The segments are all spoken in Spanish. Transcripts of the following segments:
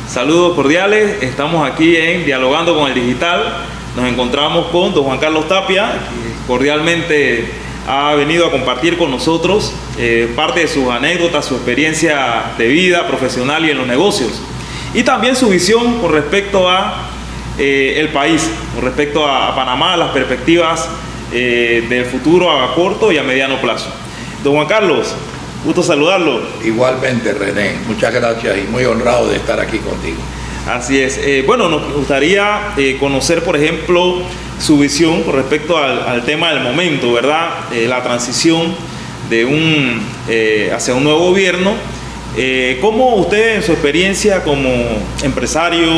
Saludos cordiales, estamos aquí en Dialogando con el Digital. Nos encontramos con don Juan Carlos Tapia, que cordialmente ha venido a compartir con nosotros parte de sus anécdotas, su experiencia de vida profesional y en los negocios. Y también su visión con respecto a el país, con respecto a Panamá, las perspectivas del futuro a corto y a mediano plazo. Don Juan Carlos, gusto saludarlo. Igualmente, René, muchas gracias y muy honrado de estar aquí contigo. Así es. Bueno, nos gustaría conocer, por ejemplo, su visión con respecto al tema del momento, ¿verdad? La transición de hacia un nuevo gobierno. ¿Cómo usted, en su experiencia como empresario,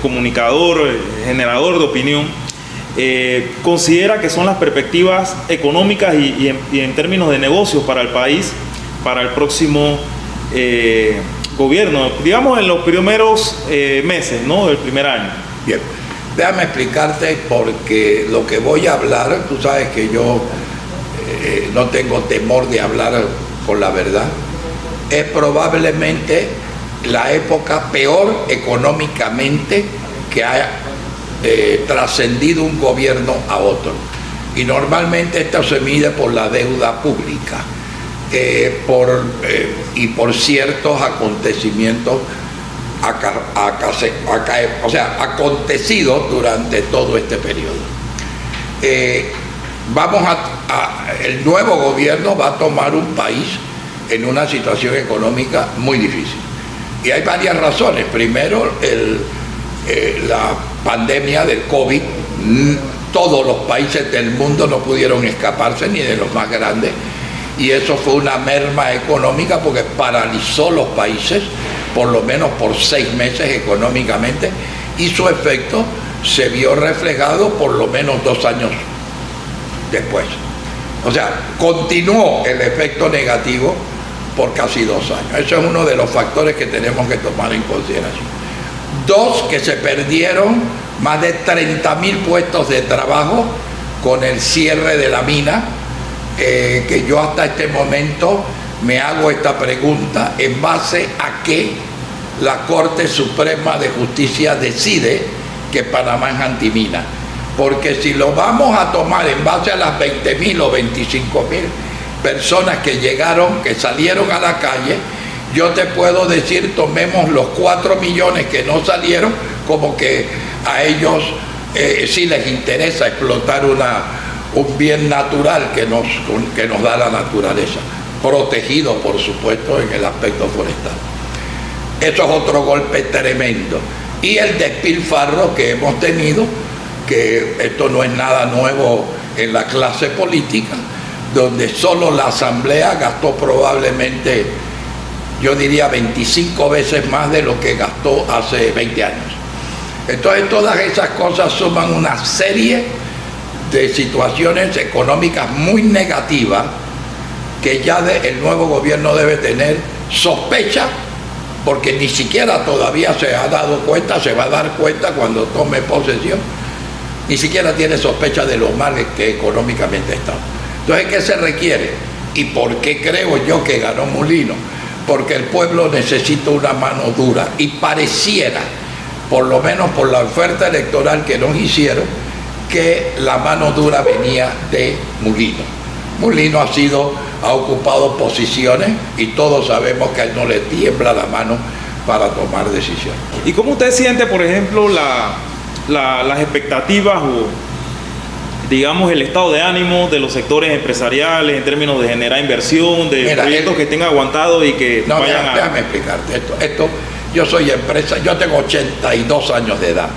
comunicador, generador de opinión, considera que son las perspectivas económicas y en términos de negocios para el país, para el próximo gobierno, digamos en los primeros meses, ¿no?, del primer año? Bien, déjame explicarte, porque lo que voy a hablar, tú sabes que yo no tengo temor de hablar con la verdad, es probablemente la época peor económicamente que haya trascendido un gobierno a otro. Y normalmente esto se mide por la deuda pública. Y por ciertos acontecimientes acontecidos durante todo este periodo. El nuevo gobierno va a tomar un país en una situación económica muy difícil. Y hay varias razones. Primero, la pandemia del COVID. Todos los países del mundo no pudieron escaparse, ni de los más grandes. Y eso fue una merma económica porque paralizó los países, por lo menos por 6 meses económicamente, y su efecto se vio reflejado por lo menos 2 años después. O sea, continuó el efecto negativo por casi 2 años. Eso es uno de los factores que tenemos que tomar en consideración. 2, que se perdieron más de 30.000 puestos de trabajo con el cierre de la mina. Que yo hasta este momento me hago esta pregunta: ¿en base a qué la Corte Suprema de Justicia decide que Panamá es antimina? Porque si lo vamos a tomar en base a las 20.000 o 25.000 personas que llegaron, que salieron a la calle, yo te puedo decir, tomemos los 4 millones que no salieron, como que a ellos sí les interesa explotar un bien natural que nos da la naturaleza, protegido por supuesto en el aspecto forestal. Eso es otro golpe tremendo. Y el despilfarro que hemos tenido, que esto no es nada nuevo en la clase política, donde solo la Asamblea gastó probablemente, yo diría, 25 veces más de lo que gastó hace 20 años. Entonces todas esas cosas suman una serie de situaciones económicas muy negativas que ya el nuevo gobierno debe tener sospecha, porque ni siquiera todavía se ha dado cuenta, se va a dar cuenta cuando tome posesión, ni siquiera tiene sospecha de lo mal que económicamente está. Entonces, ¿qué se requiere? ¿Y por qué creo yo que ganó Mulino? Porque el pueblo necesita una mano dura, y pareciera, por lo menos por la oferta electoral que nos hicieron, que la mano dura venía de Mulino. Mulino ha ocupado posiciones y todos sabemos que a él no le tiembla la mano para tomar decisiones. ¿Y cómo usted siente, por ejemplo, las expectativas o, digamos, el estado de ánimo de los sectores empresariales en términos de generar inversión, de proyectos que estén aguantados y que vayan a... Déjame explicarte esto. Yo soy empresa, yo tengo 82 años de edad.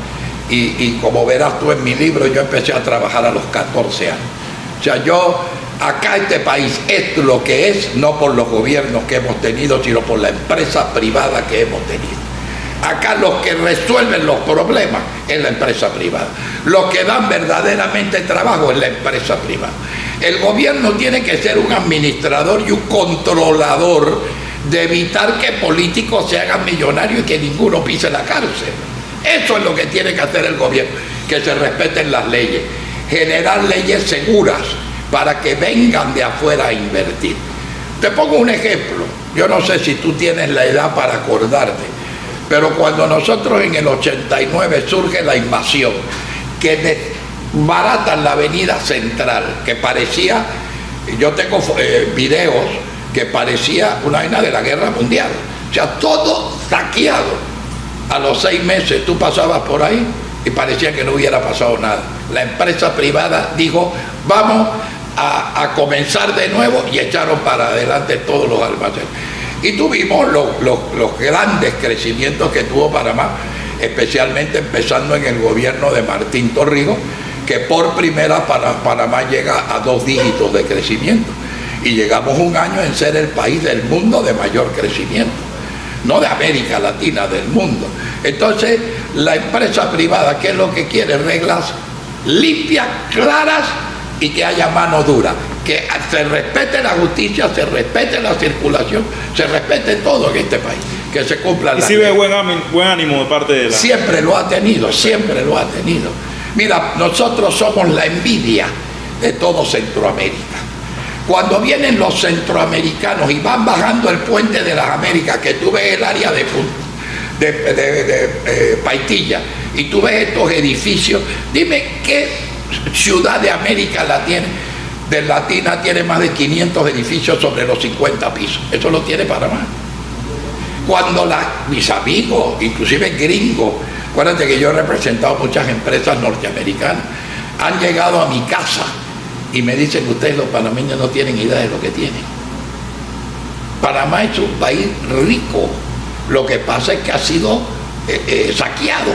Y como verás tú en mi libro, yo empecé a trabajar a los 14 años. O sea, acá este país es lo que es, no por los gobiernos que hemos tenido, sino por la empresa privada que hemos tenido. Acá los que resuelven los problemas es la empresa privada. Los que dan verdaderamente trabajo es la empresa privada. El gobierno tiene que ser un administrador y un controlador de evitar que políticos se hagan millonarios y que ninguno pise la cárcel. Eso es lo que tiene que hacer el gobierno, que se respeten las leyes, generar leyes seguras para que vengan de afuera a invertir. Te pongo un ejemplo, yo no sé si tú tienes la edad para acordarte, Pero cuando nosotros en el 89 surge la invasión, que desbaratan la avenida central, que parecía, yo tengo videos que parecía una vaina de la guerra mundial, o sea, todo saqueado. A los 6 meses tú pasabas por ahí y parecía que no hubiera pasado nada. La empresa privada dijo, vamos a comenzar de nuevo, y echaron para adelante todos los almacenes. Y tuvimos los grandes crecimientos que tuvo Panamá, especialmente empezando en el gobierno de Martín Torrijos, que por primera Panamá llega a 2 dígitos de crecimiento. Y llegamos un año en ser el país del mundo de mayor crecimiento. No de América Latina, del mundo. Entonces, la empresa privada, ¿qué es lo que quiere? Reglas limpias, claras, y que haya mano dura. Que se respete la justicia, se respete la circulación, se respete todo en este país. Que se cumpla la ley. Y si ve buen ánimo de parte de la... Siempre lo ha tenido, siempre lo ha tenido. Mira, nosotros somos la envidia de todo Centroamérica. Cuando vienen los centroamericanos y van bajando el puente de las Américas, que tú ves el área de Paitilla y tú ves estos edificios, dime qué ciudad de América Latina tiene más de 500 edificios sobre los 50 pisos. Eso lo tiene Panamá. Cuando mis amigos, inclusive gringos, acuérdate que yo he representado muchas empresas norteamericanas, han llegado a mi casa y me dicen que ustedes los panameños no tienen idea de lo que tienen. Panamá es un país rico, lo que pasa es que ha sido saqueado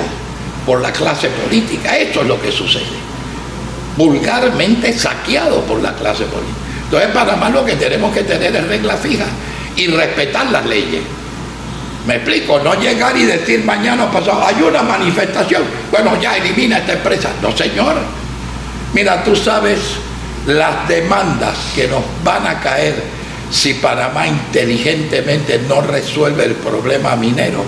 por la clase política. Esto es lo que sucede, vulgarmente saqueado por la clase política. Entonces en Panamá lo que tenemos que tener es reglas fijas y respetar las leyes. Me explico, no llegar y decir mañana o pasado, hay una manifestación, bueno, ya elimina esta empresa. No, señor. Mira, tú sabes las demandas que nos van a caer si Panamá inteligentemente no resuelve el problema minero.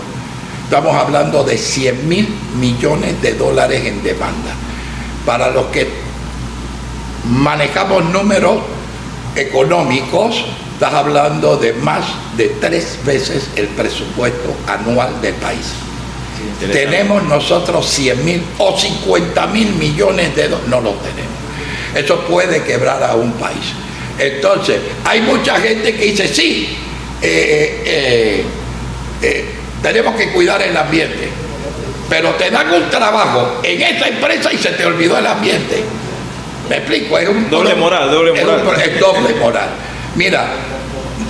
Estamos hablando de 100.000 millones de dólares en demanda. Para los que manejamos números económicos, estás hablando de más de 3 veces el presupuesto anual del país. Sí, tenemos nosotros 100.000 o 50.000 millones de dólares, no lo tenemos. Eso puede quebrar a un país. Entonces, hay mucha gente que dice, sí, tenemos que cuidar el ambiente, pero te dan un trabajo en esta empresa y se te olvidó el ambiente. ¿Me explico? Es un doble moral. Es doble moral. Mira,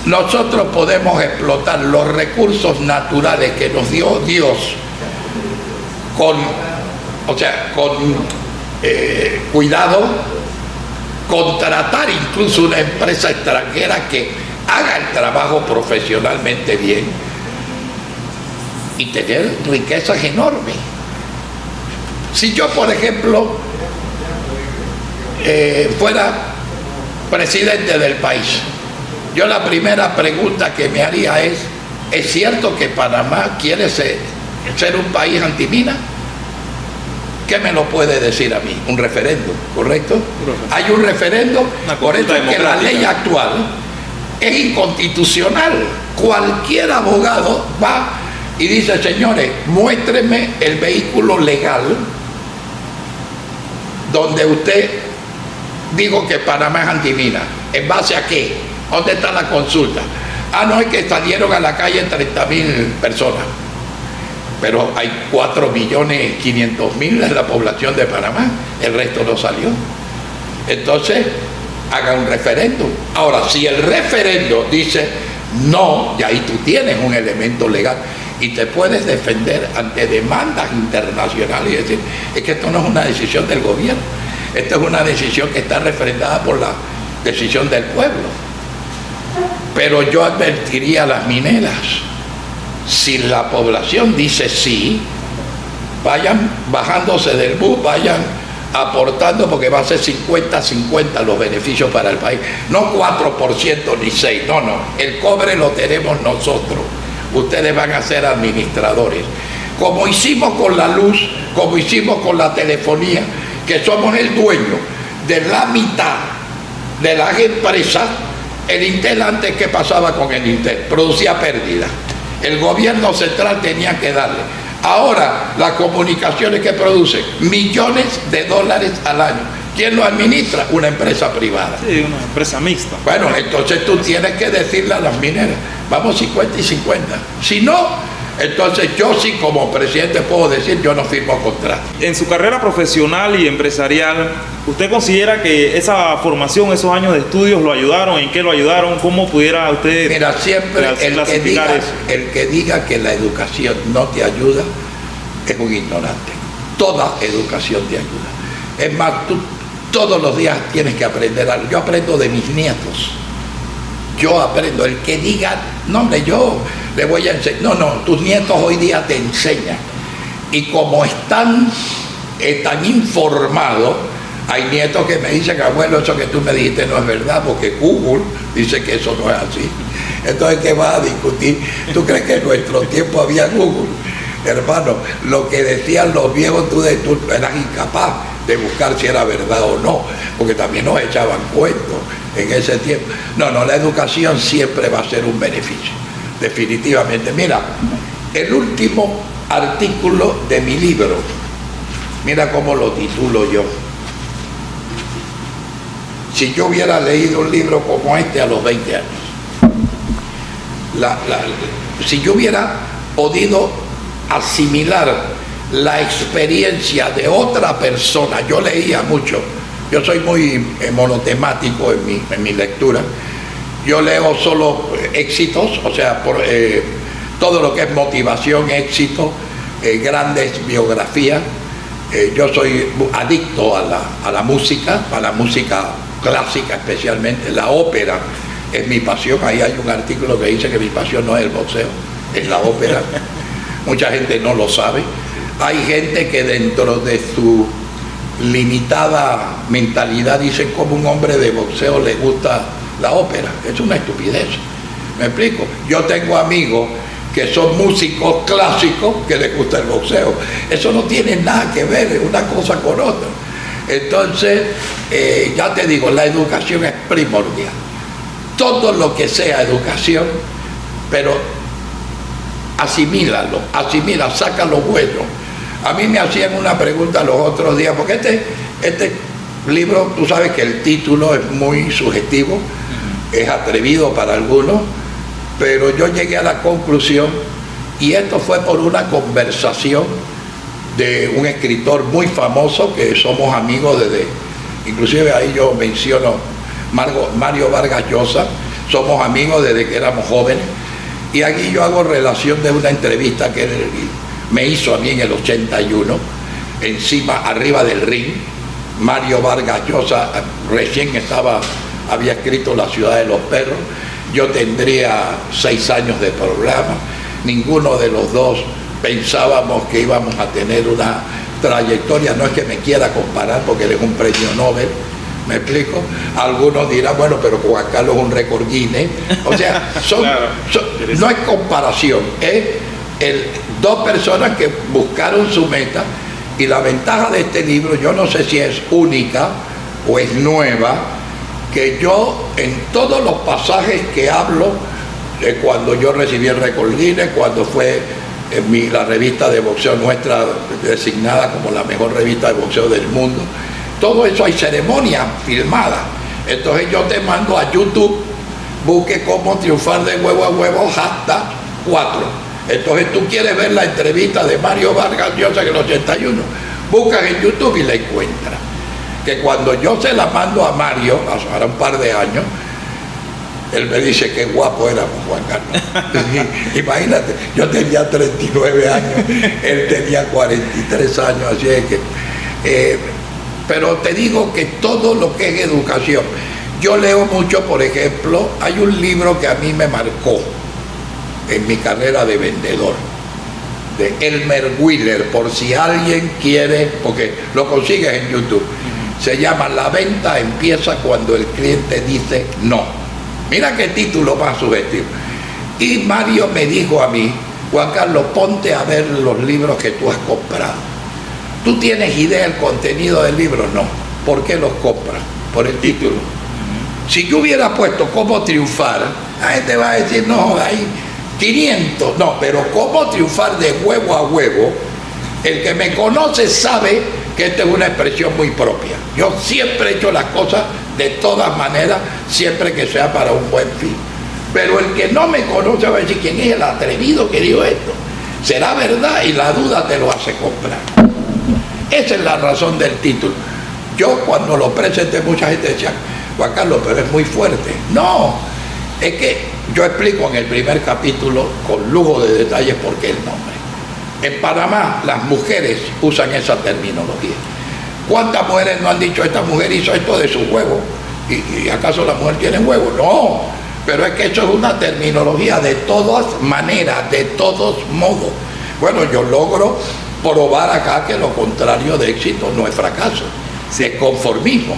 nosotros podemos explotar los recursos naturales que nos dio Dios con cuidado, contratar incluso una empresa extranjera que haga el trabajo profesionalmente bien y tener riquezas enormes. Si yo, por ejemplo, fuera presidente del país, yo la primera pregunta que me haría ¿es cierto que Panamá quiere ser un país antimina? ¿Qué me lo puede decir a mí? Un referéndum, ¿correcto? Hay un referéndum, por eso es que la ley actual es inconstitucional. Cualquier abogado va y dice, señores, muéstrenme el vehículo legal donde usted dijo que Panamá es antimina. ¿En base a qué? ¿Dónde está la consulta? No, es que salieron a la calle 30.000 personas. Pero hay 4.500.000 en la población de Panamá, el resto no salió. Entonces, haga un referéndum. Ahora, si el referéndum dice no, y ahí tú tienes un elemento legal y te puedes defender ante demandas internacionales y decir, es que esto no es una decisión del gobierno, esto es una decisión que está refrendada por la decisión del pueblo. Pero yo advertiría a las mineras, si la población dice sí, vayan bajándose del bus, vayan aportando, porque va a ser 50-50 los beneficios para el país. No 4% ni 6%, no, el cobre lo tenemos nosotros. Ustedes van a ser administradores. Como hicimos con la luz, como hicimos con la telefonía, que somos el dueño de la mitad de las empresas. El Intel antes, ¿qué pasaba con el Intel? Producía pérdida. El gobierno central tenía que darle. Ahora, las comunicaciones que producen millones de dólares al año, ¿quién lo administra? Una empresa privada. Sí, una empresa mixta. Bueno, entonces tú tienes que decirle a las mineras, vamos 50 y 50. Si no, entonces yo sí como presidente puedo decir, yo no firmo contrato. En su carrera profesional y empresarial, ¿usted considera que esa formación, esos años de estudios lo ayudaron? ¿En qué lo ayudaron? ¿Cómo pudiera usted Mira, siempre clasificar eso? el que diga que la educación no te ayuda es un ignorante. Toda educación te ayuda. Es más, tú todos los días tienes que aprender algo. Yo aprendo de mis nietos. Yo aprendo. El que diga, no hombre, yo le voy a enseñar. No, tus nietos hoy día te enseñan. Y como están tan informados, hay nietos que me dicen, abuelo, eso que tú me dijiste no es verdad, porque Google dice que eso no es así. Entonces, ¿qué vas a discutir? ¿Tú crees que en nuestro tiempo había Google? Hermano, lo que decían los viejos, tú eras incapaz de buscar si era verdad o no, porque también nos echaban cuentos en ese tiempo. No, la educación siempre va a ser un beneficio, definitivamente. Mira, el último artículo de mi libro, mira cómo lo titulo yo. Si yo hubiera leído un libro como este a los 20 años, si yo hubiera podido asimilar la experiencia de otra persona, yo leía mucho, yo soy muy monotemático en mi lectura, yo leo solo éxitos, o sea, todo lo que es motivación, éxito, grandes biografías. Yo soy adicto a la música clásica especialmente, la ópera es mi pasión. Ahí hay un artículo que dice que mi pasión no es el boxeo, es la ópera. Mucha gente no lo sabe. Hay gente que dentro de su limitada mentalidad dicen como un hombre de boxeo le gusta la ópera. Es una estupidez. ¿Me explico? Yo tengo amigos que son músicos clásicos que les gusta el boxeo. Eso no tiene nada que ver una cosa con otra. Entonces, ya te digo, la educación es primordial. Todo lo que sea educación, pero asimila, saca lo bueno. A mí me hacían una pregunta los otros días, porque este libro, tú sabes que el título es muy sugestivo, es atrevido para algunos, pero yo llegué a la conclusión, y esto fue por una conversación de un escritor muy famoso, que somos amigos inclusive ahí yo menciono Mario Vargas Llosa, somos amigos desde que éramos jóvenes, y aquí yo hago relación de una entrevista que él me hizo a mí en el 81, arriba del ring. Mario Vargas Llosa recién había escrito La ciudad de los perros, yo tendría 6 años de programa, ninguno de los dos pensábamos que íbamos a tener una trayectoria. No es que me quiera comparar porque él es un premio Nobel, ¿me explico? Algunos dirán, bueno, pero Juan Carlos es un récord Guinness. O sea, no es comparación, es dos personas que buscaron su meta. Y la ventaja de este libro, yo no sé si es única o es nueva, que yo en todos los pasajes que hablo, cuando yo recibí el récord Guinness, cuando fue la revista de boxeo nuestra designada como la mejor revista de boxeo del mundo, todo eso hay ceremonias filmadas. Entonces yo te mando a YouTube, busque cómo triunfar de huevo a huevo, hasta 4. Entonces tú quieres ver la entrevista de Mario Vargas Llosa en el 81, buscas en YouTube y la encuentras. Que cuando yo se la mando a Mario, hace un par de años, él me dice qué guapo éramos, Juan Carlos. Imagínate, yo tenía 39 años, él tenía 43 años, así es que... pero te digo que todo lo que es educación, yo leo mucho, por ejemplo, hay un libro que a mí me marcó en mi carrera de vendedor, de Elmer Wheeler, por si alguien quiere, porque lo consigues en YouTube. Se llama La venta empieza cuando el cliente dice no. Mira qué título más sugestivo. Y Mario me dijo a mí, Juan Carlos, ponte a ver los libros que tú has comprado. ¿Tú tienes idea del contenido del libro? No. ¿Por qué los compras? Por el título. Si yo hubiera puesto cómo triunfar, la gente va a decir, no, ahí 500, no, pero cómo triunfar de huevo a huevo, el que me conoce sabe que esta es una expresión muy propia. Yo siempre he hecho las cosas de todas maneras, siempre que sea para un buen fin. Pero el que no me conoce va a decir, ¿quién es el atrevido que dijo esto? ¿Será verdad? Y la duda te lo hace comprar. Esa es la razón del título. Yo cuando lo presenté, mucha gente decía, Juan Carlos, pero es muy fuerte. No, es que yo explico en el primer capítulo con lujo de detalles por qué el nombre. En Panamá las mujeres usan esa terminología. ¿Cuántas mujeres no han dicho, esta mujer hizo esto de su huevo? ¿Y acaso la mujer tiene huevo? No, pero es que eso es una terminología de todas maneras, de todos modos. Bueno, yo logro probar acá que lo contrario de éxito no es fracaso, es conformismo,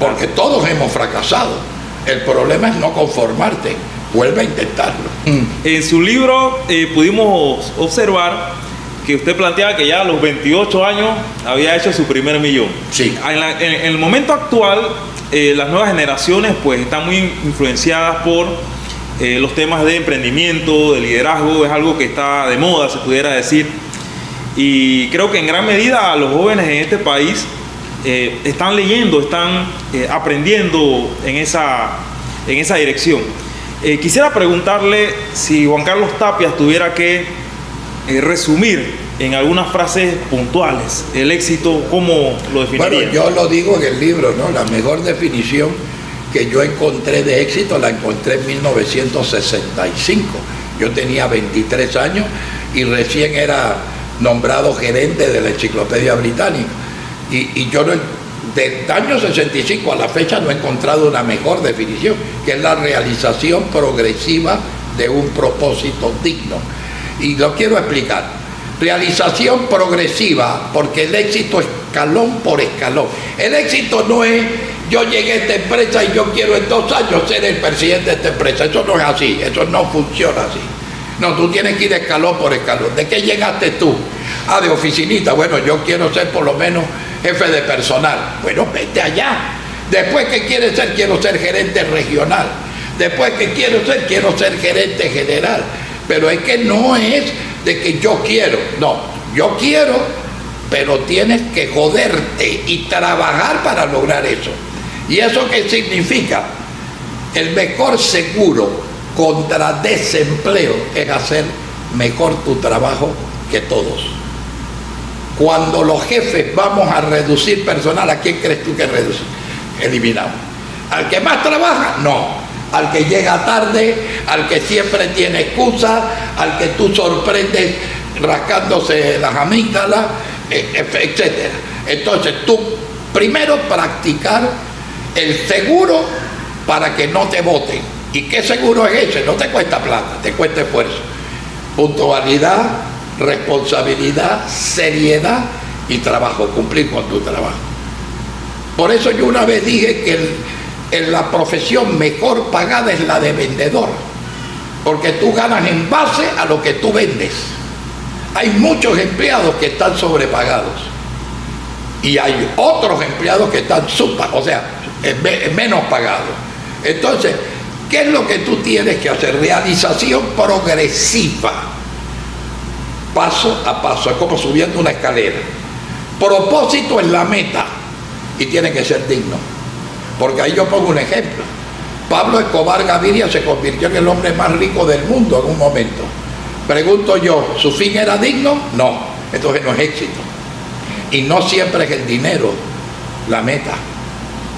porque todos hemos fracasado. El problema es no conformarte, vuelve a intentarlo. En su libro pudimos observar que usted planteaba que ya a los 28 años había hecho su primer millón. Sí. En el momento actual, las nuevas generaciones pues están muy influenciadas por los temas de emprendimiento, de liderazgo, es algo que está de moda, se pudiera decir. Y creo que en gran medida los jóvenes en este país están leyendo, están aprendiendo en esa dirección. Quisiera preguntarle si Juan Carlos Tapias tuviera que resumir en algunas frases puntuales el éxito, ¿cómo lo definiría? Bueno, yo lo digo en el libro, ¿no? La mejor definición que yo encontré de éxito la encontré en 1965. Yo tenía 23 años y recién era nombrado gerente de la Enciclopedia Británica. Y yo del año 65 a la fecha no he encontrado una mejor definición, que es la realización progresiva de un propósito digno. Y lo quiero explicar. Realización progresiva, porque el éxito es escalón por escalón. El éxito no es yo llegué a esta empresa y yo quiero en 2 años ser el presidente de esta empresa. Eso no es así, eso no funciona así. No, tú tienes que ir escalón por escalón. ¿De qué llegaste tú? Ah, de oficinista. Bueno, yo quiero ser por lo menos jefe de personal. Bueno, vete allá. Después, ¿qué quieres ser? Quiero ser gerente regional. Después, ¿qué quiero ser gerente general. Pero es que no es de que yo quiero. No, yo quiero, pero tienes que joderte y trabajar para lograr eso. ¿Y eso qué significa? El mejor seguro contra desempleo es hacer mejor tu trabajo que todos. Cuando los jefes vamos a reducir personal, ¿a quién crees tú que reducir? Eliminamos. ¿Al que más trabaja? No. Al que llega tarde, al que siempre tiene excusa, al que tú sorprendes rascándose las amígdalas, etc. Entonces tú primero practicar el seguro para que no te voten. ¿Y qué seguro es ese? No te cuesta plata, te cuesta esfuerzo. Puntualidad, responsabilidad, seriedad y trabajo, cumplir con tu trabajo. Por eso yo una vez dije que la profesión mejor pagada es la de vendedor, porque tú ganas en base a lo que tú vendes. Hay muchos empleados que están sobrepagados y hay otros empleados que están menos pagados. Entonces, ¿qué es lo que tú tienes que hacer? Realización progresiva, paso a paso, es como subiendo una escalera. Propósito es la meta y tiene que ser digno. Porque ahí yo pongo un ejemplo. Pablo Escobar Gaviria se convirtió en el hombre más rico del mundo en un momento. Pregunto yo, ¿su fin era digno? No, entonces no es éxito. Y no siempre es el dinero la meta.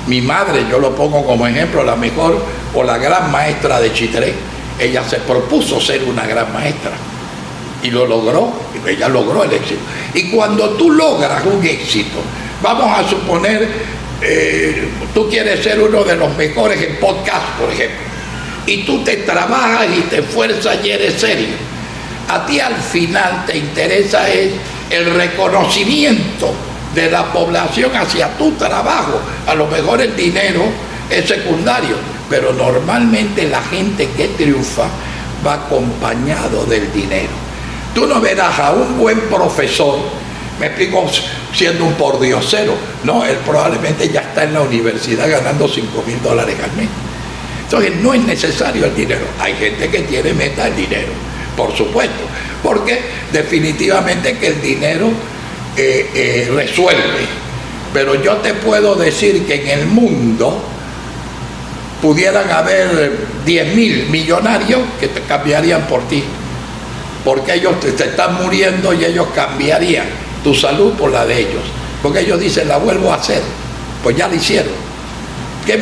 Mi madre, yo lo pongo como ejemplo, la mejor o la gran maestra de Chitré. Ella se propuso ser una gran maestra y lo logró, ella logró el éxito. Y cuando tú logras un éxito, vamos a suponer, tú quieres ser uno de los mejores en podcast, por ejemplo, y tú te trabajas y te esfuerzas y eres serio. A ti al final te interesa es el reconocimiento de la población hacia tu trabajo. A lo mejor el dinero es secundario, pero normalmente la gente que triunfa va acompañado del dinero. Tú no verás a un buen profesor, me explico, siendo un pordiosero. No, él probablemente ya está en la universidad ganando $5,000 al mes. Entonces no es necesario el dinero. Hay gente que tiene meta el dinero, por supuesto, porque definitivamente que el dinero resuelve. Pero yo te puedo decir que en el mundo pudieran haber 10.000 millonarios que te cambiarían por ti, porque ellos te están muriendo y ellos cambiarían tu salud por la de ellos, porque ellos dicen la vuelvo a hacer, pues ya la hicieron.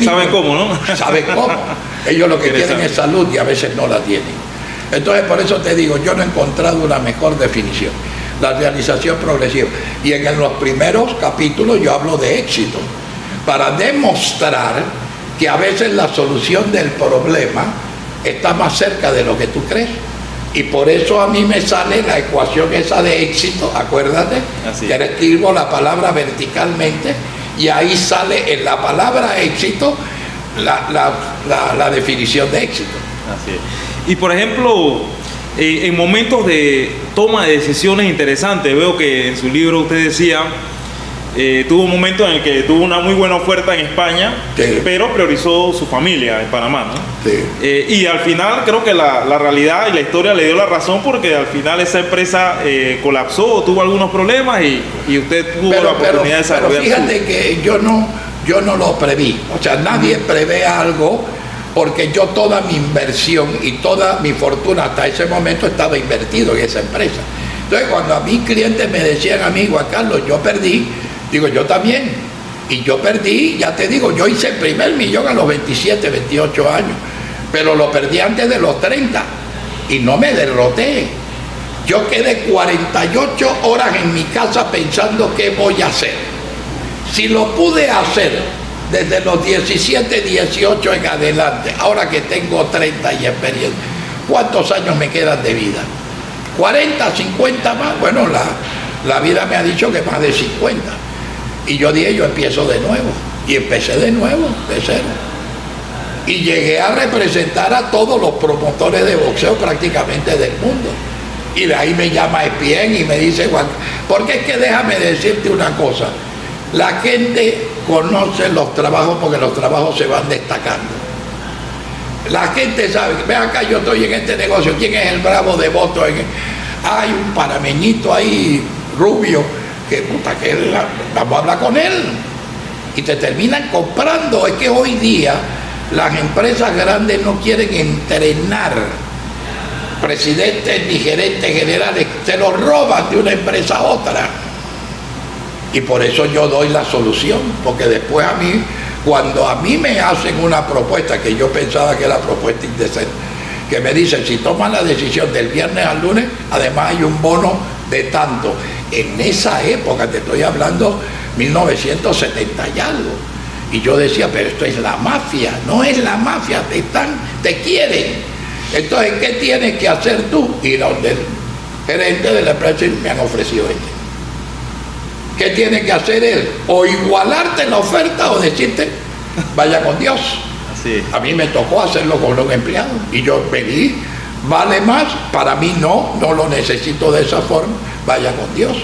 ¿Saben cómo, no? Saben cómo. Ellos lo que quieren es salud y a veces no la tienen. Entonces por eso te digo, yo no he encontrado una mejor definición. La realización progresiva. Y en los primeros capítulos yo hablo de éxito, para demostrar que a veces la solución del problema está más cerca de lo que tú crees. Y por eso a mí me sale la ecuación esa de éxito, acuérdate, que escribo la palabra verticalmente y ahí sale en la palabra éxito la definición de éxito. Así es. Y por ejemplo, en momentos de toma de decisiones interesantes, veo que en su libro usted decía, tuvo un momento en el que tuvo una muy buena oferta en España, sí, pero priorizó su familia en Panamá, ¿no? Sí. Y al final creo que la realidad y la historia le dio la razón, porque al final esa empresa colapsó, tuvo algunos problemas y usted tuvo la oportunidad de desarrollar. Pero fíjate que yo no lo preví, o sea, nadie prevé algo, porque yo toda mi inversión y toda mi fortuna hasta ese momento estaba invertido en esa empresa. Entonces cuando a mis clientes me decían a mí, Juan Carlos, yo perdí, digo, yo también. Y yo perdí, ya te digo, yo hice el primer millón a los 27, 28 años, pero lo perdí antes de los 30 y no me derroté. Yo quedé 48 horas en mi casa pensando qué voy a hacer. Si lo pude hacer desde los 17, 18 en adelante, ahora que tengo 30 y experiencia, ¿cuántos años me quedan de vida? 40, 50 más. Bueno, la vida me ha dicho que más de 50. Y yo dije, yo empiezo de nuevo. Y empecé de nuevo, de cero. Y llegué a representar a todos los promotores de boxeo prácticamente del mundo. Y de ahí me llama ESPN y me dice, Juan, porque es que déjame decirte una cosa. La gente conoce los trabajos porque los trabajos se van destacando. La gente sabe, ve acá, yo estoy en este negocio, ¿quién es el bravo de voto? Hay un panameñito ahí, rubio, que puta, que vamos a hablar con él. Y te terminan comprando. Es que hoy día las empresas grandes no quieren entrenar presidentes ni gerentes generales, se los roban de una empresa a otra. Y por eso yo doy la solución, porque después a mí, cuando a mí me hacen una propuesta que yo pensaba que era propuesta indecente, que me dicen, si toman la decisión del viernes al lunes, además hay un bono de tanto. En esa época, te estoy hablando 1970 y algo, y yo decía, pero esto es la mafia. No es la mafia, te quieren. Entonces, ¿qué tienes que hacer tú? Ir a donde el gerente de la empresa y me han ofrecido esto. ¿Qué tiene que hacer él? O igualarte la oferta o decirte, vaya con Dios. Así. A mí me tocó hacerlo con los empleados. Y yo pedí, vale más, para mí no lo necesito de esa forma, vaya con Dios.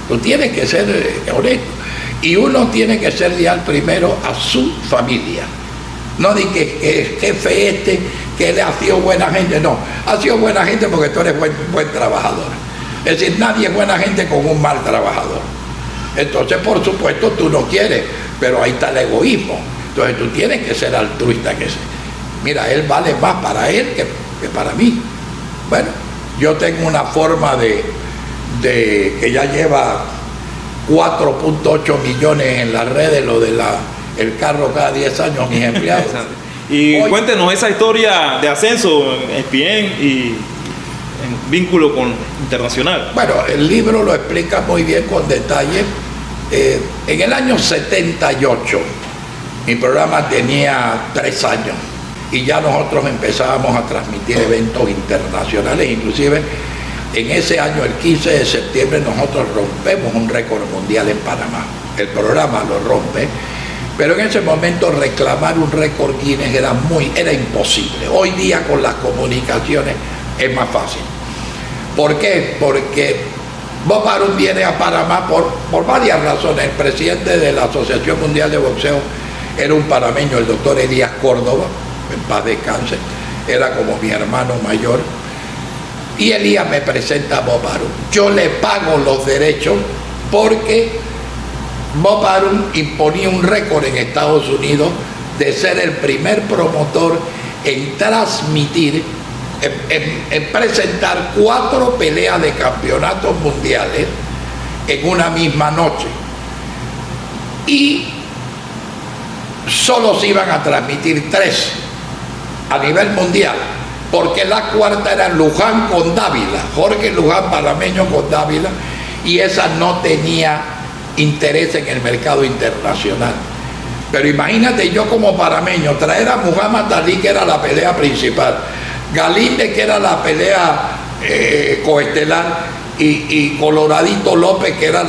Tú tienes que ser honesto. Y uno tiene que ser leal primero a su familia. No di que el jefe que él ha sido buena gente, no. Ha sido buena gente porque tú eres buen trabajador. Es decir, nadie es buena gente con un mal trabajador. Entonces, por supuesto, tú no quieres, pero ahí está el egoísmo. Entonces, tú tienes que ser altruista. Mira, él vale más para él que para mí. Bueno, yo tengo una forma de que ya lleva 4.8 millones en las redes, lo de el carro cada 10 años, mis empleados. Y hoy, cuéntenos esa historia de ascenso en ESPN y en vínculo con internacional. Bueno, el libro lo explica muy bien con detalle. En el año 78, mi programa tenía 3 años y ya nosotros empezábamos a transmitir eventos internacionales. Inclusive en ese año, el 15 de septiembre, nosotros rompemos un récord mundial en Panamá. El programa lo rompe, pero en ese momento reclamar un récord Guinness era imposible. Hoy día con las comunicaciones es más fácil. ¿Por qué? Porque Bob Arum viene a Panamá por varias razones. El presidente de la Asociación Mundial de Boxeo era un panameño, el doctor Elías Córdoba, en paz descanse, era como mi hermano mayor. Y Elías me presenta a Bob Arum. Yo le pago los derechos porque Bob Arum imponía un récord en Estados Unidos de ser el primer promotor en transmitir, en presentar 4 peleas de campeonatos mundiales en una misma noche. Y solo se iban a transmitir 3 a nivel mundial, porque la cuarta era Luján con Dávila, Jorge Luján panameño con Dávila, y esa no tenía interés en el mercado internacional. Pero imagínate yo como panameño traer a Muhammad Ali, que era la pelea principal, Galíndez, que era la pelea coestelar, y Coloradito López, que era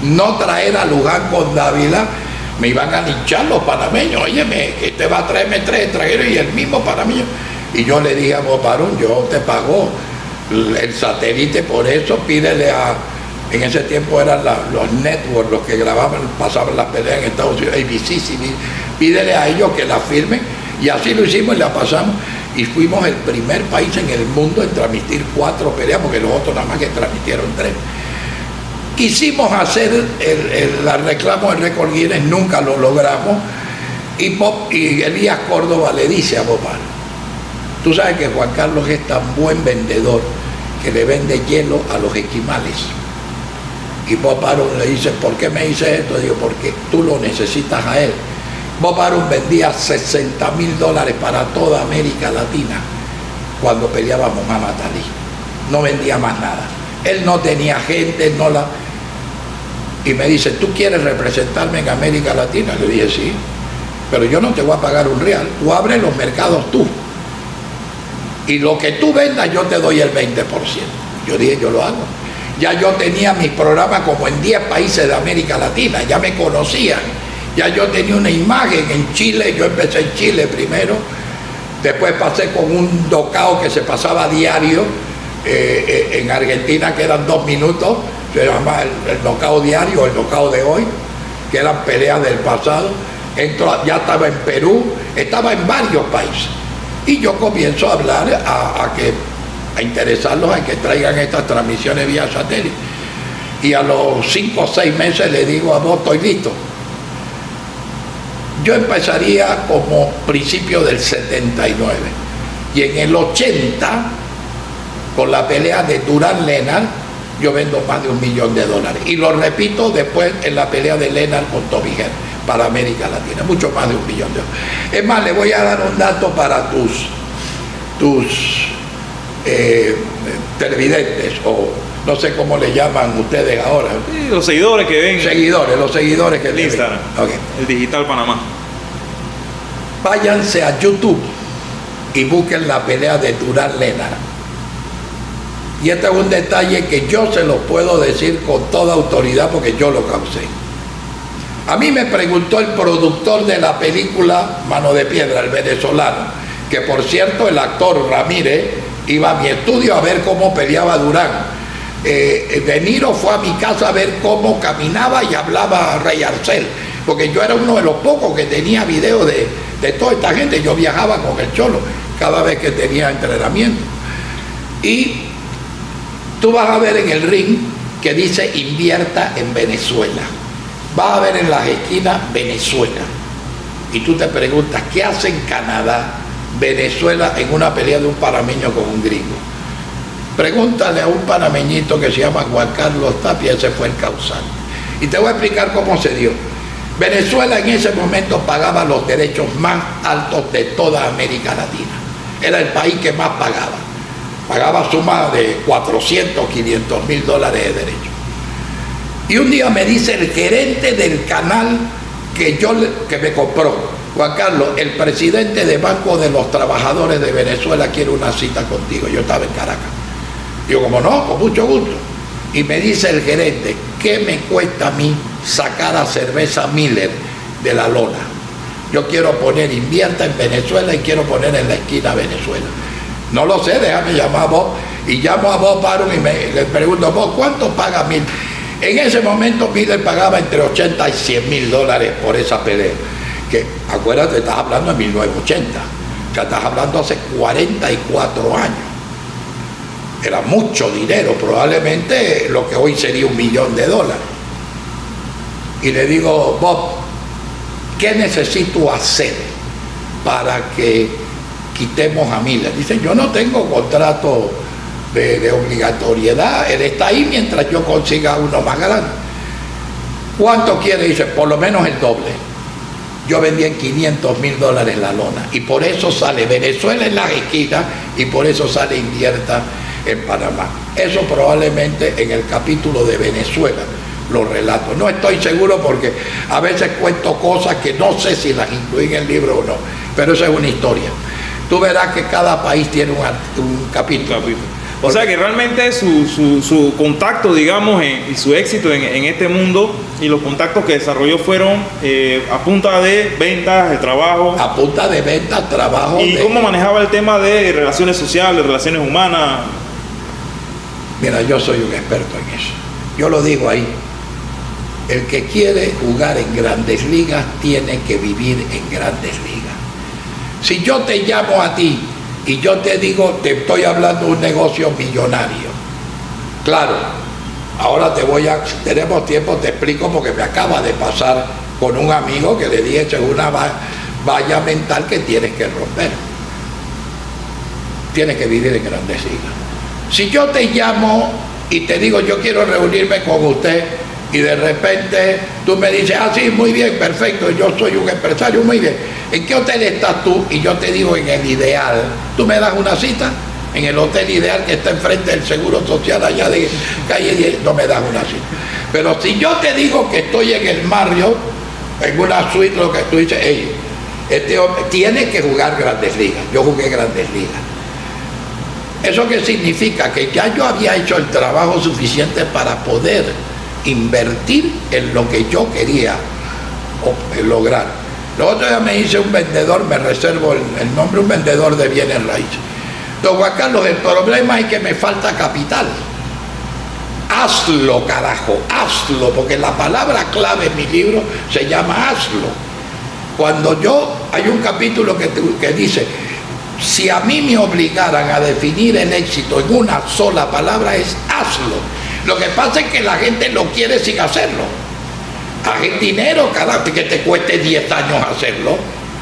no traer a Luján con Dávila, me iban a linchar los panameños. Óyeme, que te va a traerme 3 extranjeros y el mismo panameño. Y yo le dije a Bob Arum, yo te pago el satélite por eso, pídele a... En ese tiempo eran los networks los que grababan, pasaban las peleas en Estados Unidos, ABC, pídele a ellos que la firmen, y así lo hicimos y la pasamos, y fuimos el primer país en el mundo en transmitir 4 peleas, porque los otros nada más que transmitieron 3. Quisimos hacer el reclamo del récord Guinness, nunca lo logramos, y Elías Córdoba le dice a Bob Arum, tú sabes que Juan Carlos es tan buen vendedor que le vende hielo a los esquimales. Y Bob Arum le dice, ¿por qué me dice esto? Digo, porque tú lo necesitas a él. Bob Arum vendía $60,000 para toda América Latina cuando peleaba Muhammad Ali. No vendía más nada. Él no tenía gente, Y me dice, ¿tú quieres representarme en América Latina? Le dije, sí, pero yo no te voy a pagar un real. Tú abres los mercados tú. Y lo que tú vendas yo te doy el 20%. Yo dije, yo lo hago. Ya yo tenía mis programas como en 10 países de América Latina, ya me conocían, ya yo tenía una imagen en Chile. Yo empecé en Chile primero, después pasé con un knockout que se pasaba diario en Argentina, que eran 2 minutos, se llama el knockout diario, el knockout de hoy, que eran peleas del pasado. Ya estaba en Perú, estaba en varios países. Y yo comienzo a hablar a interesarlos en que traigan estas transmisiones vía satélite. Y a los 5 o 6 meses le digo a vos, estoy listo. Yo empezaría como principio del 79. Y en el 80, con la pelea de Durán Lennart, yo vendo más de $1 millón. Y lo repito después en la pelea de Lennart con Tommy Hearns para América Latina, mucho más de $1 millón. Es más, le voy a dar un dato para tus televidentes, o no sé cómo le llaman ustedes ahora. Sí, los seguidores que ven. Los seguidores que el Instagram. Okay. El Digital Panamá. Váyanse a YouTube y busquen la pelea de Durán Lennart. Y este es un detalle que yo se lo puedo decir con toda autoridad porque yo lo causé. A mí me preguntó el productor de la película Mano de Piedra, el venezolano, que por cierto el actor Ramírez iba a mi estudio a ver cómo peleaba Durán. De Niro fue a mi casa a ver cómo caminaba y hablaba Rey Arcel, porque yo era uno de los pocos que tenía videos de toda esta gente. Yo viajaba con el Cholo cada vez que tenía entrenamiento. Y tú vas a ver en el ring que dice invierta en Venezuela. Vas a ver en las esquinas Venezuela. Y tú te preguntas, ¿qué hace en Canadá Venezuela en una pelea de un panameño con un gringo? Pregúntale a un panameñito que se llama Juan Carlos Tapia, ese fue el causante. Y te voy a explicar cómo se dio. Venezuela en ese momento pagaba los derechos más altos de toda América Latina. Era el país que más pagaba. Pagaba sumas de 400, 500 mil dólares de derechos. Y un día me dice el gerente del canal que me compró, Juan Carlos, el presidente de Banco de los Trabajadores de Venezuela quiere una cita contigo. Yo estaba en Caracas. Digo, como no, con mucho gusto. Y me dice el gerente, ¿qué me cuesta a mí sacar a Cerveza Miller de la lona? Yo quiero poner invierta en Venezuela y quiero poner en la esquina Venezuela. No lo sé, déjame llamar a Bob. Y llamo a Bob Arum y le pregunto, Bob, ¿cuánto paga Miller? En ese momento Miller pagaba entre 80 y 100 mil dólares por esa pelea. Que, acuérdate, estás hablando de 1980. Ya estás hablando hace 44 años. Era mucho dinero, probablemente lo que hoy sería $1 millón. Y le digo, Bob, ¿qué necesito hacer para que quitemos a Miller? Dice, yo no tengo contrato de obligatoriedad, él está ahí mientras yo consiga uno más grande. ¿Cuánto quiere? Dice, por lo menos el doble. Yo vendí en $500,000 la lona y por eso sale Venezuela en las esquinas y por eso sale Invierta en Panamá. Eso probablemente en el capítulo de Venezuela lo relato. No estoy seguro porque a veces cuento cosas que no sé si las incluí en el libro o no, pero eso es una historia. Tú verás que cada país tiene un capítulo. O sea que realmente su contacto, digamos, y su éxito en este mundo y los contactos que desarrolló fueron a punta de ventas, de trabajo. A punta de ventas, trabajo. ¿Y cómo manejaba el tema de relaciones sociales, relaciones humanas? Mira, yo soy un experto en eso. Yo lo digo ahí. El que quiere jugar en grandes ligas tiene que vivir en grandes ligas. Si yo te llamo a ti y yo te digo, te estoy hablando de un negocio millonario. Claro, ahora tenemos tiempo, te explico porque me acaba de pasar con un amigo que le dije, es una valla mental que tienes que romper. Tienes que vivir en grandes ligas. Si yo te llamo y te digo, yo quiero reunirme con usted, y de repente tú me dices, ah, sí, muy bien, perfecto, yo soy un empresario, muy bien. ¿En qué hotel estás tú? Y yo te digo, en el Ideal. ¿Tú me das una cita? En el Hotel Ideal que está enfrente del Seguro Social allá de calle 10, no me das una cita. Pero si yo te digo que estoy en el Marriott, en una suite, lo que tú dices, hey, este hombre tiene que jugar grandes ligas. Yo jugué grandes ligas. ¿Eso qué significa? Que ya yo había hecho el trabajo suficiente para poder invertir en lo que yo quería lograr. Luego otro día me hice un vendedor, me reservo el nombre, un vendedor de bienes raíces. Don Juan Carlos, el problema es que me falta capital. Hazlo, carajo, hazlo, porque la palabra clave en mi libro se llama hazlo. Hay un capítulo que dice, si a mí me obligaran a definir el éxito en una sola palabra es hazlo. Lo que pasa es que la gente lo quiere sin hacerlo. Haz dinero, carajo, que te cueste 10 años hacerlo,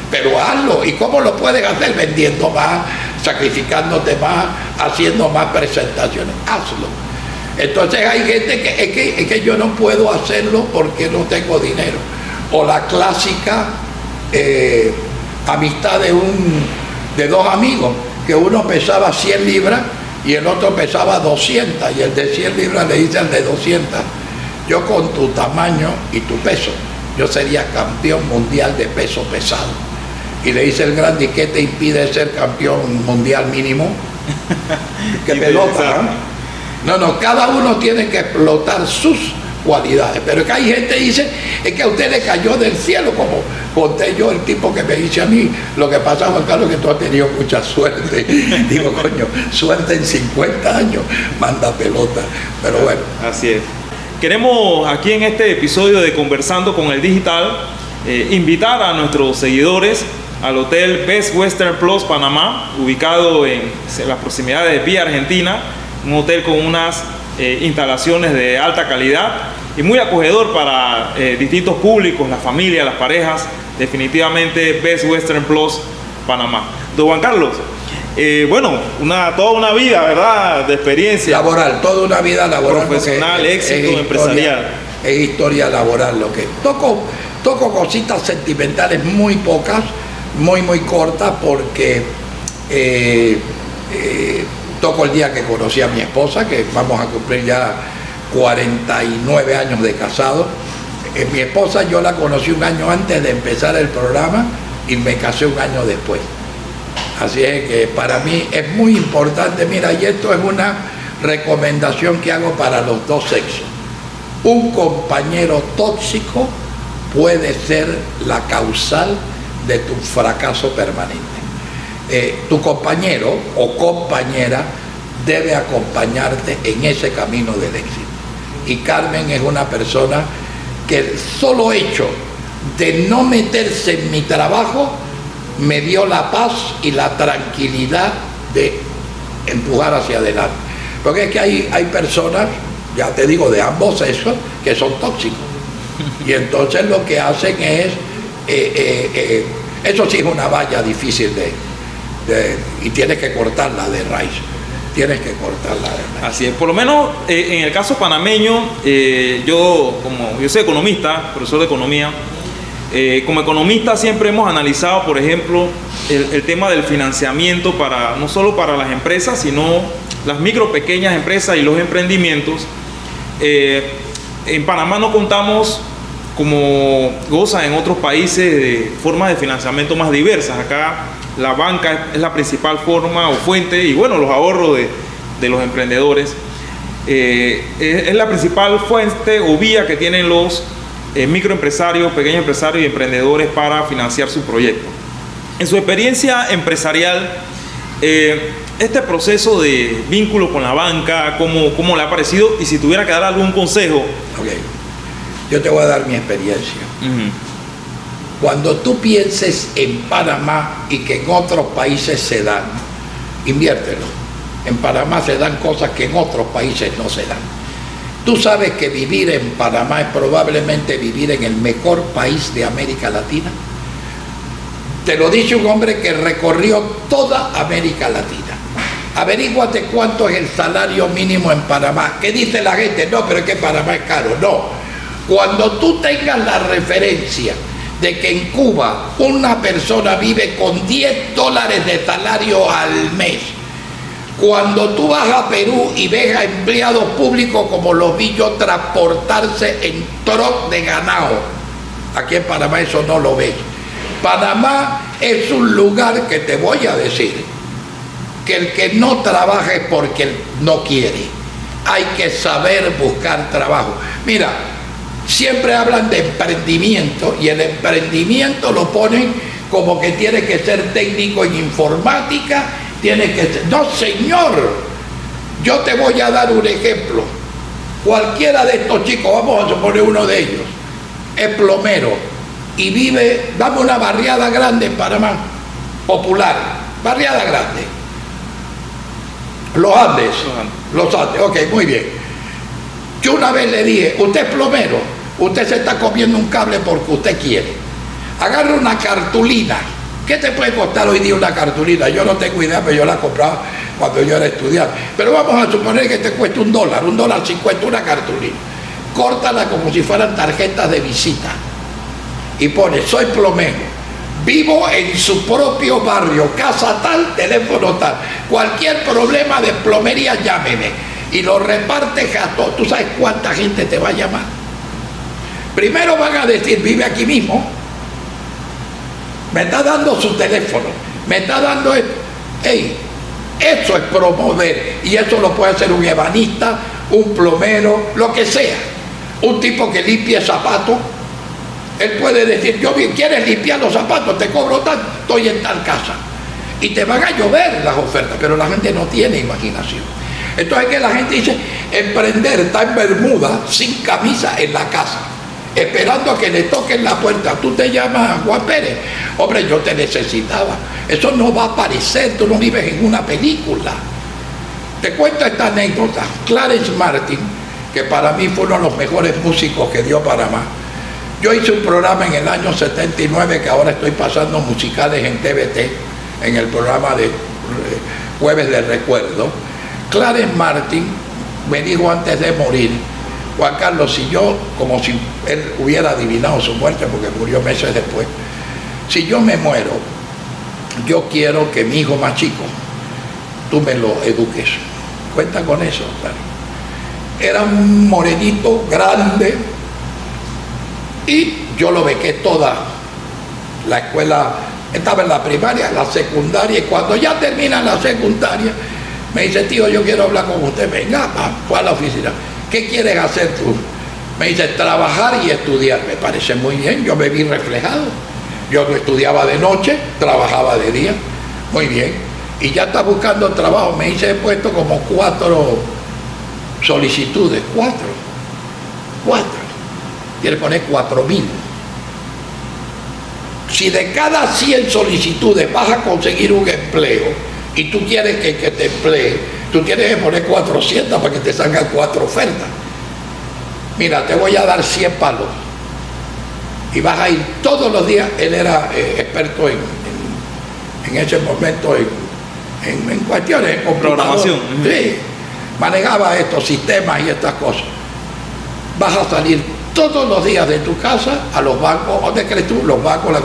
pero hazlo. ¿Y cómo lo puedes hacer? Vendiendo más, sacrificándote más, haciendo más presentaciones. Hazlo. Entonces hay gente que es que yo no puedo hacerlo porque no tengo dinero. O la clásica amistad de dos amigos, que uno pesaba 100 libras y el otro pesaba 200, y el de 100 libras le dice al de 200, yo con tu tamaño y tu peso, yo sería campeón mundial de peso pesado. Y le dice el grande, ¿y qué te impide ser campeón mundial mínimo? ¿Qué pelota? No, cada uno tiene que explotar sus cualidades. Pero es que hay gente que dice, es que a usted le cayó del cielo, como conté yo, el tipo que me dice a mí, lo que pasa, Juan Carlos, que tú has tenido mucha suerte. Digo, coño, suerte en 50 años, manda pelota. Pero bueno. Así es. Queremos aquí en este episodio de Conversando con el Digital, invitar a nuestros seguidores al Hotel Best Western Plus Panamá, ubicado en las proximidades de Vía Argentina, un hotel con unas instalaciones de alta calidad y muy acogedor para distintos públicos, las familias, las parejas. Definitivamente Best Western Plus Panamá. Don Juan Carlos, toda una vida, ¿verdad?, de experiencia laboral, toda una vida laboral, profesional, éxito empresarial. Es historia laboral lo que toco cositas sentimentales muy pocas, muy cortas, porque toco el día que conocí a mi esposa, que vamos a cumplir ya 49 años de casado. Mi esposa yo la conocí un año antes de empezar el programa y me casé un año después. Así es que para mí es muy importante, mira, y esto es una recomendación que hago para los dos sexos. Un compañero tóxico puede ser la causal de tu fracaso permanente. Tu compañero o compañera debe acompañarte en ese camino del éxito. Y Carmen es una persona que el solo hecho de no meterse en mi trabajo me dio la paz y la tranquilidad de empujar hacia adelante. Porque es que hay personas, ya te digo, de ambos sexos, que son tóxicos. Y entonces lo que hacen es, eso sí es una valla difícil y tienes que cortarla de raíz. Tienes que cortarla de raíz. Así es, por lo menos en el caso panameño, yo soy economista, profesor de economía. Como economista siempre hemos analizado, por ejemplo, el tema del financiamiento no solo para las empresas, sino las micro, pequeñas empresas y los emprendimientos. En Panamá no contamos, como gozan en otros países, de formas de financiamiento más diversas. Acá la banca es la principal forma o fuente, y bueno, los ahorros de los emprendedores es la principal fuente o vía que tienen los microempresarios, pequeños empresarios y emprendedores para financiar su proyecto. En su experiencia empresarial, este proceso de vínculo con la banca, ¿cómo le ha parecido? Y si tuviera que dar algún consejo. Ok, yo te voy a dar mi experiencia. Cuando tú pienses en Panamá y que en otros países se dan, inviértelo. En Panamá se dan cosas que en otros países no se dan. Tú sabes que vivir en Panamá es probablemente vivir en el mejor país de América Latina. Te lo dice un hombre que recorrió toda América Latina. Averíguate cuánto es el salario mínimo en Panamá. ¿Qué dice la gente? No, pero es que Panamá es caro. No. Cuando tú tengas la referencia de que en Cuba una persona vive con $10 de salario al mes, cuando tú vas a Perú y ves a empleados públicos como los vi yo transportarse en troc de ganado, aquí en Panamá eso no lo ves. Panamá es un lugar que te voy a decir que el que no trabaja es porque no quiere. Hay que saber buscar trabajo. Mira, siempre hablan de emprendimiento y el emprendimiento lo ponen como que tienes que ser técnico en informática. Tienes que ser... No, señor. Yo te voy a dar un ejemplo. Cualquiera de estos chicos, vamos a suponer uno de ellos, es plomero y vive, dame una barriada grande en Panamá, popular, barriada grande. Los Andes. Los Andes, ok, muy bien. Yo una vez le dije, usted es plomero, usted se está comiendo un cable porque usted quiere. Agarre una cartulina. ¿Qué te puede costar hoy día una cartulina? Yo no tengo idea, pero yo la compraba cuando yo era estudiante. Pero vamos a suponer que te cuesta $1, $1.50 una cartulina. Córtala como si fueran tarjetas de visita. Y pone, soy plomero, vivo en su propio barrio, casa tal, teléfono tal. Cualquier problema de plomería, llámeme. Y lo reparte a todos. ¿Tú sabes cuánta gente te va a llamar? Primero van a decir, vive aquí mismo. Me está dando su teléfono, me está dando esto. Ey, eso es promover. Y eso lo puede hacer un ebanista, un plomero, lo que sea. Un tipo que limpie zapatos. Él puede decir, ¿quieres limpiar los zapatos? Te cobro tanto, estoy en tal casa. Y te van a llover las ofertas, pero la gente no tiene imaginación. Entonces que la gente dice, emprender, está en Bermuda, sin camisa en la casa, esperando a que le toquen la puerta. Tú te llamas Juan Pérez. Hombre, yo te necesitaba. Eso no va a aparecer, tú no vives en una película. Te cuento esta anécdota. Clarence Martin, que para mí fue uno de los mejores músicos que dio Panamá. Yo hice un programa en el año 79 que ahora estoy pasando musicales en TVT, en el programa de Jueves de Recuerdo. Clarence Martin me dijo antes de morir, Juan Carlos, si yo, como si él hubiera adivinado su muerte porque murió meses después, si yo me muero, yo quiero que mi hijo más chico, tú me lo eduques. Cuenta con eso, claro. Era un morenito grande y yo lo bequé toda la escuela, estaba en la primaria, la secundaria, y cuando ya termina la secundaria, me dice, tío, yo quiero hablar con usted. Venga, fue a la oficina. ¿Qué quieres hacer tú? Me dice, trabajar y estudiar. Me parece muy bien, yo me vi reflejado. Yo no estudiaba de noche, trabajaba de día. Muy bien. Y ya está buscando trabajo. Me dice, he puesto como 4 solicitudes. 4. Quiere poner 4.000. Si de cada 100 solicitudes vas a conseguir un empleo y tú quieres que te emplee, tú tienes que poner 400 para que te salgan 4 ofertas. Mira, te voy a dar 100 palos y vas a ir todos los días. Él era experto en ese momento en cuestiones, en programación. Sí, manejaba estos sistemas y estas cosas. Vas a salir todos los días de tu casa a los bancos. ¿Dónde crees tú? Los bancos.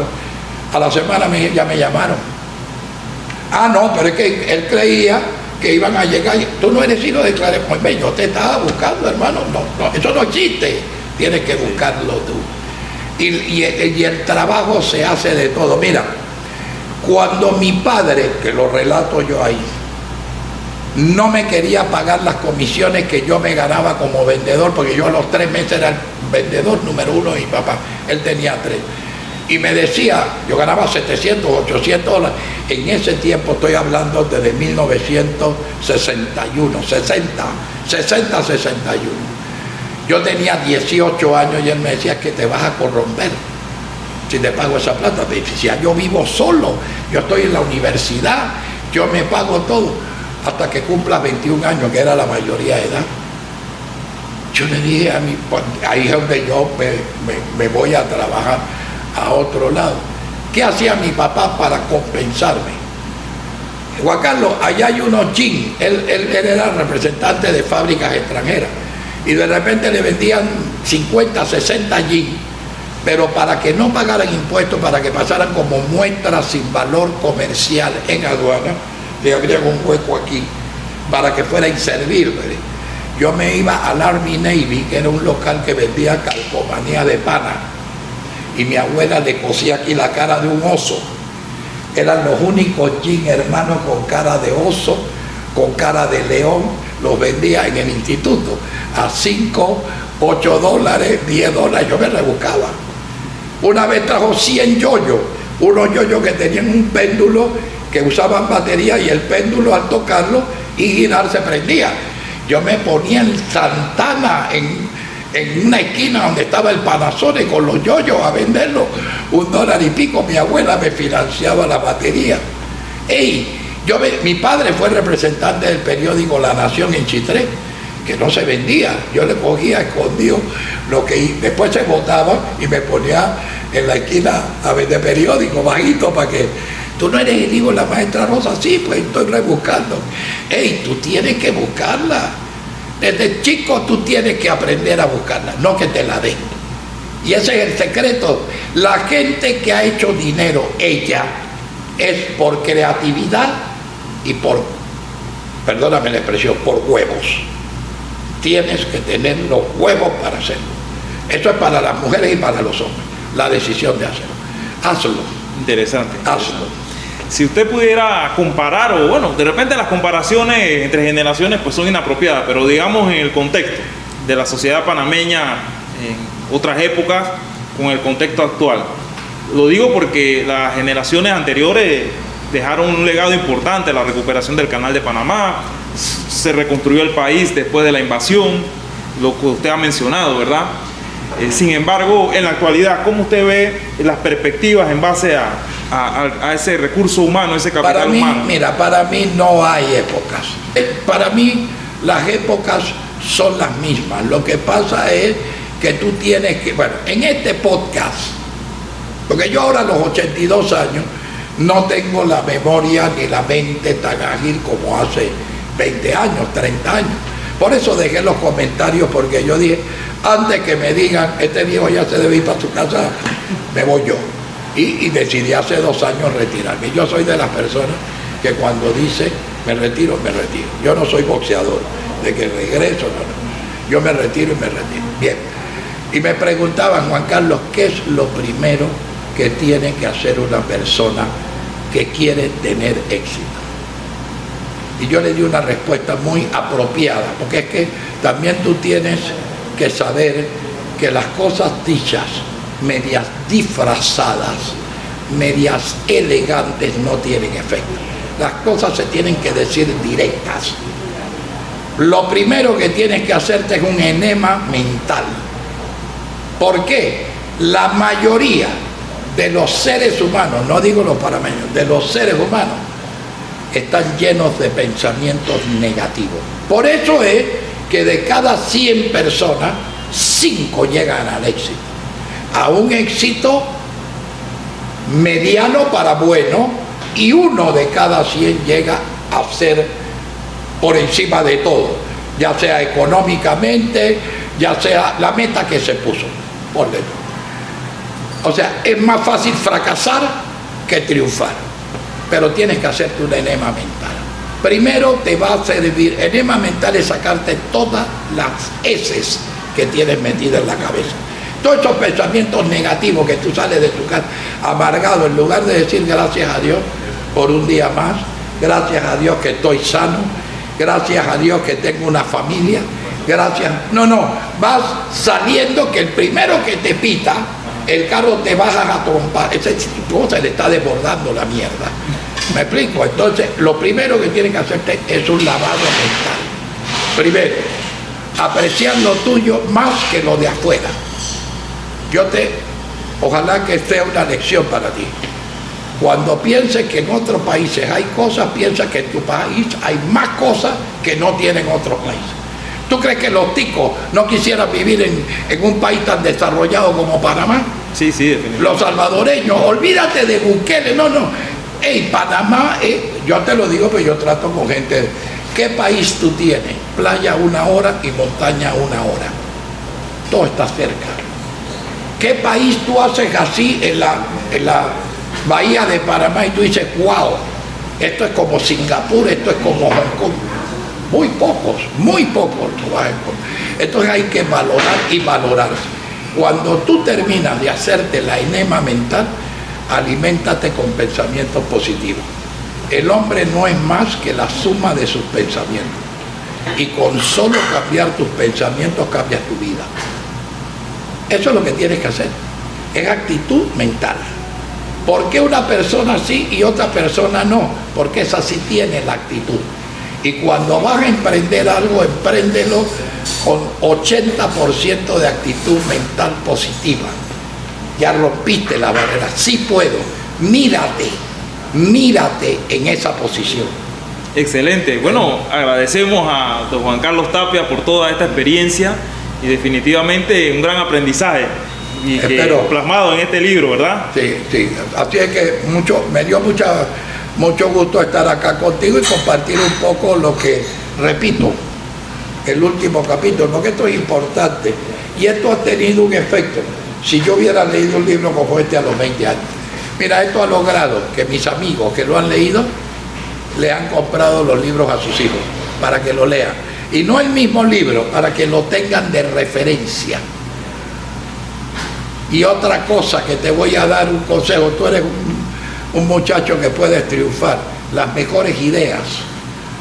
A la semana ya me llamaron. Ah, no, pero es que él creía que iban a llegar. Tú no eres hijo de Clarence. Pues yo te estaba buscando, hermano. No, eso no existe. Tienes que buscarlo tú. Y el trabajo se hace de todo. Mira, cuando mi padre, que lo relato yo ahí, no me quería pagar las comisiones que yo me ganaba como vendedor, porque yo a los 3 meses era el vendedor número 1 de mi papá, él tenía 3. Y me decía, yo ganaba 700, 800 dólares. En ese tiempo estoy hablando desde 1961, 61. Yo tenía 18 años y él me decía que te vas a corromper si te pago esa plata. Me decía, yo vivo solo, yo estoy en la universidad, yo me pago todo hasta que cumpla 21 años, que era la mayoría de edad. Yo le dije a mi, ahí es donde yo me voy a trabajar a otro lado. ¿Qué hacía mi papá para compensarme? Juan Carlos, allá hay unos jeans. Él era representante de fábricas extranjeras y de repente le vendían 50, 60 jeans, pero para que no pagaran impuestos, para que pasaran como muestras sin valor comercial en aduana, le abrían un hueco aquí para que fuera inservible. Yo me iba al Army Navy, que era un local que vendía calcomanía de pana, y mi abuela le cosía aquí la cara de un oso. Eran los únicos jeans, hermanos, con cara de oso, con cara de león. Los vendía en el instituto a 5, 8 dólares, 10 dólares. Yo me rebuscaba. Una vez trajo 100 yoyos, unos yoyos que tenían un péndulo, que usaban batería, y el péndulo al tocarlo y girar se prendía. Yo me ponía en Santana, en una esquina donde estaba el Panasonic con los yoyos a venderlo, $1 y pico. Mi abuela me financiaba la batería. Mi padre fue representante del periódico La Nación en Chitré, que no se vendía. Yo le cogía escondido lo que después se botaba y me ponía en la esquina a vender periódicos bajito para que... Tú no eres el hijo de la maestra Rosa. Sí, pues estoy rebuscando. Tú tienes que buscarla. Desde chico tú tienes que aprender a buscarla, no que te la den. Y ese es el secreto. La gente que ha hecho dinero, ella, es por creatividad y por, perdóname la expresión, por huevos. Tienes que tener los huevos para hacerlo. Eso es para las mujeres y para los hombres, la decisión de hacerlo. Hazlo. Interesante. Hazlo. Si usted pudiera comparar, o bueno, de repente las comparaciones entre generaciones pues son inapropiadas, pero digamos en el contexto de la sociedad panameña en otras épocas con el contexto actual. Lo digo porque las generaciones anteriores dejaron un legado importante, la recuperación del Canal de Panamá, se reconstruyó el país después de la invasión, lo que usted ha mencionado, ¿verdad? Sin embargo, en la actualidad, ¿cómo usted ve las perspectivas en base a ese recurso humano, ese capital humano? Mira, para mí no hay épocas. Para mí las épocas son las mismas. Lo que pasa es que tú tienes que, bueno, en este podcast, porque yo ahora a los 82 años no tengo la memoria ni la mente tan ágil como hace 20 años, 30 años. Por eso dejé los comentarios, porque yo dije, antes que me digan, este viejo ya se debe ir para su casa, me voy yo. Y decidí hace 2 años retirarme. Yo soy de las personas que cuando dice, me retiro, me retiro. Yo no soy boxeador, de que regreso, no. Yo me retiro y me retiro. Bien. Y me preguntaban, Juan Carlos, ¿qué es lo primero que tiene que hacer una persona que quiere tener éxito? Y yo le di una respuesta muy apropiada, porque es que también tú tienes que saber que las cosas dichas, medias disfrazadas, medias elegantes, no tienen efecto. Las cosas se tienen que decir directas. Lo primero que tienes que hacerte es un enema mental. ¿Por qué? La mayoría de los seres humanos, no digo los panameños, de los seres humanos, están llenos de pensamientos negativos. Por eso es que de cada 100 personas, 5 llegan al éxito. A un éxito mediano para bueno, y 1 de cada 100 llega a ser por encima de todo, ya sea económicamente, ya sea la meta que se puso por dentro. O sea, es más fácil fracasar que triunfar, pero tienes que hacerte un enema mental. Primero te va a servir, enema mental es sacarte todas las heces que tienes metidas en la cabeza. Todos esos pensamientos negativos que tú sales de tu casa amargado, en lugar de decir gracias a Dios por un día más, gracias a Dios que estoy sano, gracias a Dios que tengo una familia, gracias... No, vas saliendo que el primero que te pita, el carro te bajas a trompar, ese tipo se le está desbordando la mierda. ¿Me explico? Entonces, lo primero que tienes que hacerte es un lavado mental. Primero, apreciar lo tuyo más que lo de afuera. Ojalá que sea una lección para ti. Cuando pienses que en otros países hay cosas, piensa que en tu país hay más cosas que no tienen otros países. ¿Tú crees que los ticos no quisieran vivir en un país tan desarrollado como Panamá? Sí, definitivamente. Los salvadoreños, olvídate de Bukele, no. Hey, Panamá, yo te lo digo, pero yo trato con gente. ¿Qué país tú tienes? Playa 1 hora y montaña 1 hora. Todo está cerca. ¿Qué país tú haces así en la bahía de Panamá y tú dices, wow, esto es como Singapur, esto es como Hong Kong? Muy pocos lo vas a encontrar. Entonces hay que valorar y valorarse. Cuando tú terminas de hacerte la enema mental, aliméntate con pensamientos positivos. El hombre no es más que la suma de sus pensamientos. Y con solo cambiar tus pensamientos cambias tu vida. Eso es lo que tienes que hacer. Es actitud mental. ¿Por qué una persona sí y otra persona no? Porque esa sí tiene la actitud. Y cuando vas a emprender algo, empréndelo con 80% de actitud mental positiva. Ya rompiste la barrera. Sí puedo. Mírate en esa posición. Excelente. Bueno, agradecemos a don Juan Carlos Tapia por toda esta experiencia y definitivamente un gran aprendizaje y que plasmado en este libro, ¿verdad? Sí. Así es que me dio mucho gusto estar acá contigo y compartir un poco lo que, repito, el último capítulo, porque esto es importante y esto ha tenido un efecto. Si yo hubiera leído un libro como este a los 20 años, mira, esto ha logrado que mis amigos que lo han leído le han comprado los libros a sus hijos para que lo lean, y no el mismo libro, para que lo tengan de referencia. Y otra cosa que te voy a dar un consejo, tú eres un muchacho que puedes triunfar. Las mejores ideas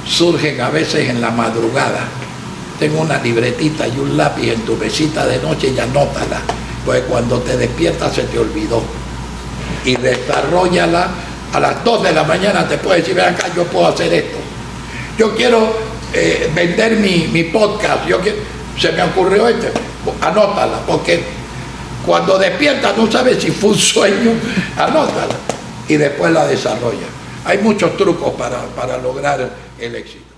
surgen a veces en la madrugada. Tengo una libretita y un lápiz en tu mesita de noche y anótala, pues cuando te despiertas se te olvidó, y desarrollala. A las 2 de la mañana te puedes decir, ven acá, yo puedo hacer esto, yo quiero vender mi podcast, se me ocurrió anótala, porque cuando despiertas no sabes si fue un sueño, anótala y después la desarrolla. Hay muchos trucos para lograr el éxito.